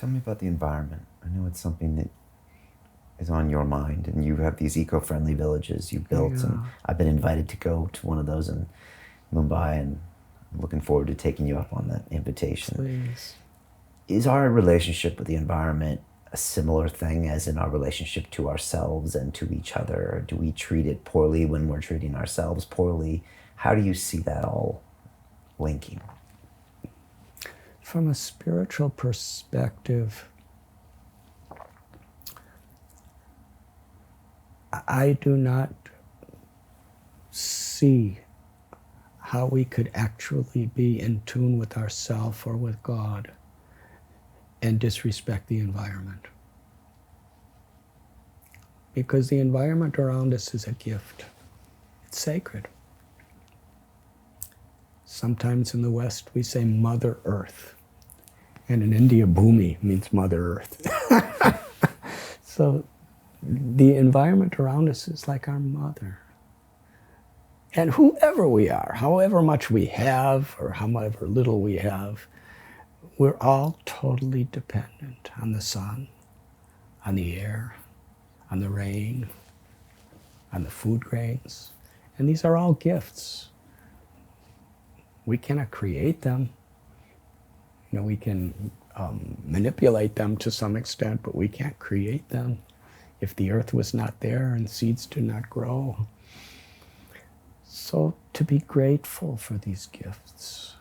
Tell me about the environment. I know it's something that is on your mind, and you have these eco-friendly villages you built, Yeah. and I've been invited to go to one of those in Mumbai, and I'm looking forward to taking you up on that invitation. Please. Is our relationship with the environment a similar thing as in our relationship to ourselves and to each other? Or do we treat it poorly when we're treating ourselves poorly? How do you see that all linking? From a spiritual perspective, I do not see how we could actually be in tune with ourself or with God and disrespect the environment. Because the environment around us is a gift. It's sacred. Sometimes in the West we say Mother Earth. And in India, Bhumi means Mother Earth. So the environment around us is like our mother. And whoever we are, however much we have or however little we have, we're all totally dependent on the sun, on the air, on the rain, on the food grains. And these are all gifts. We cannot create them. We can manipulate them to some extent, but we can't create them. If the earth was not there and seeds do not grow. So to be grateful for these gifts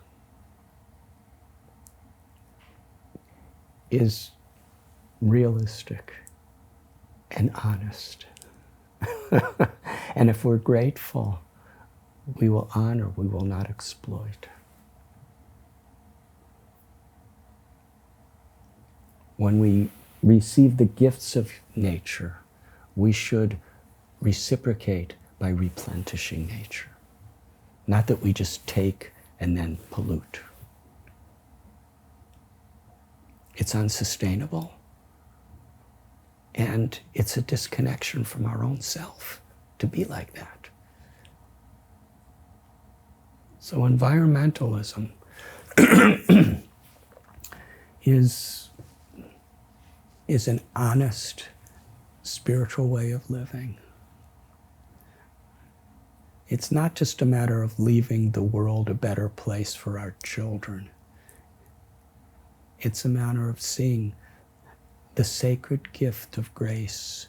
is realistic and honest. And if we're grateful, we will honor, we will not exploit. When we receive the gifts of nature, we should reciprocate by replenishing nature. Not that we just take and then pollute. It's unsustainable. And it's a disconnection from our own self to be like that. So environmentalism is an honest spiritual way of living. It's not just a matter of leaving the world a better place for our children. It's a matter of seeing the sacred gift of grace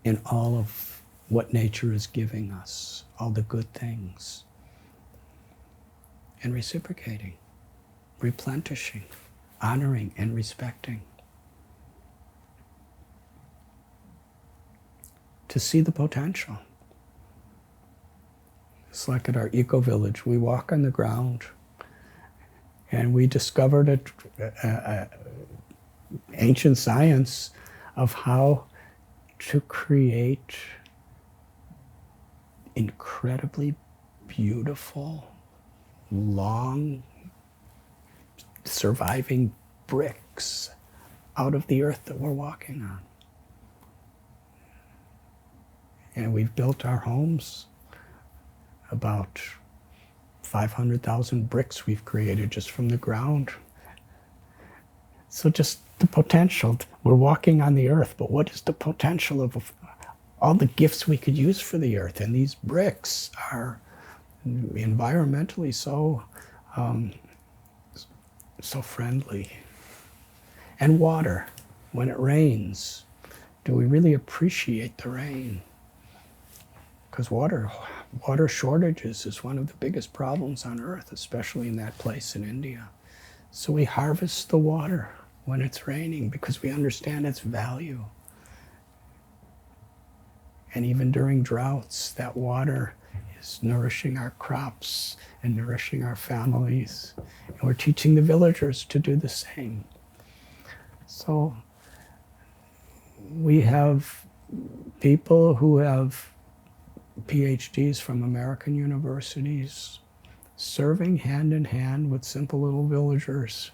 in all of what nature is giving us, all the good things, and reciprocating, replenishing, honoring, and respecting. To see the potential. It's like at our eco-village, we walk on the ground and we discovered ancient science of how to create incredibly beautiful, long, surviving bricks out of the earth that we're walking on. And we've built our homes. About 500,000 bricks we've created just from the ground. So just the potential. We're walking on the earth, but what is the potential of all the gifts we could use for the earth? And these bricks are environmentally so friendly. And water, when it rains, do we really appreciate the rain? Because water shortages is one of the biggest problems on earth, especially in that place in India. So we harvest the water when it's raining because we understand its value. And even during droughts, that water is nourishing our crops and nourishing our families. And we're teaching the villagers to do the same. So we have people who have PhDs from American universities serving hand in hand with simple little villagers.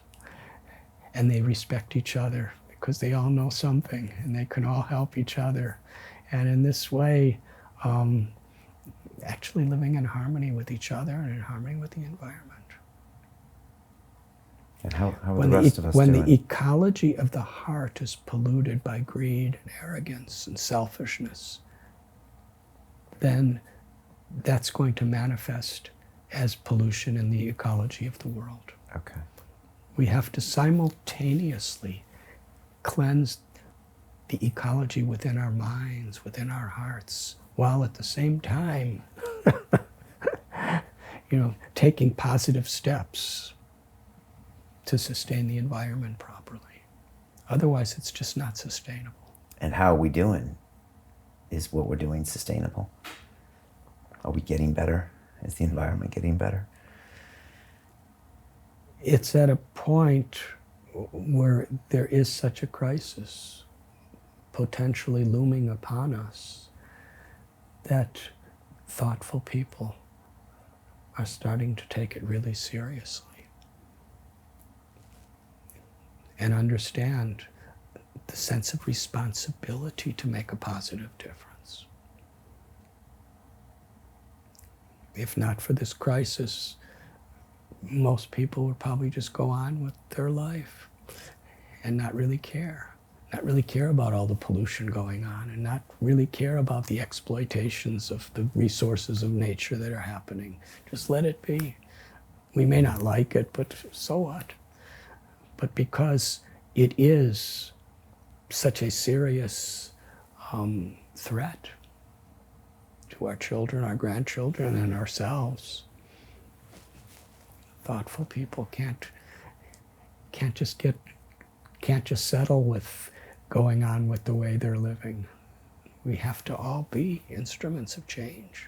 And they respect each other because they all know something and they can all help each other. And in this way, actually living in harmony with each other and in harmony with the environment. And how are the rest of us when doing? the ecology of the heart is polluted by greed and arrogance and selfishness, then that's going to manifest as pollution in the ecology of the world. Okay. We have to simultaneously cleanse the ecology within our minds, within our hearts, while at the same time, taking positive steps to sustain the environment properly. Otherwise, it's just not sustainable. And how are we doing? Is what we're doing sustainable? Are we getting better? Is the environment getting better? It's at a point where there is such a crisis potentially looming upon us that thoughtful people are starting to take it really seriously and understand the sense of responsibility to make a positive difference. If not for this crisis, most people would probably just go on with their life and not really care about all the pollution going on, and not really care about the exploitations of the resources of nature that are happening. Just let it be. We may not like it, but so what? But because it is such a serious threat to our children, our grandchildren, and ourselves, thoughtful people can't just settle with going on with the way they're living. We have to all be instruments of change.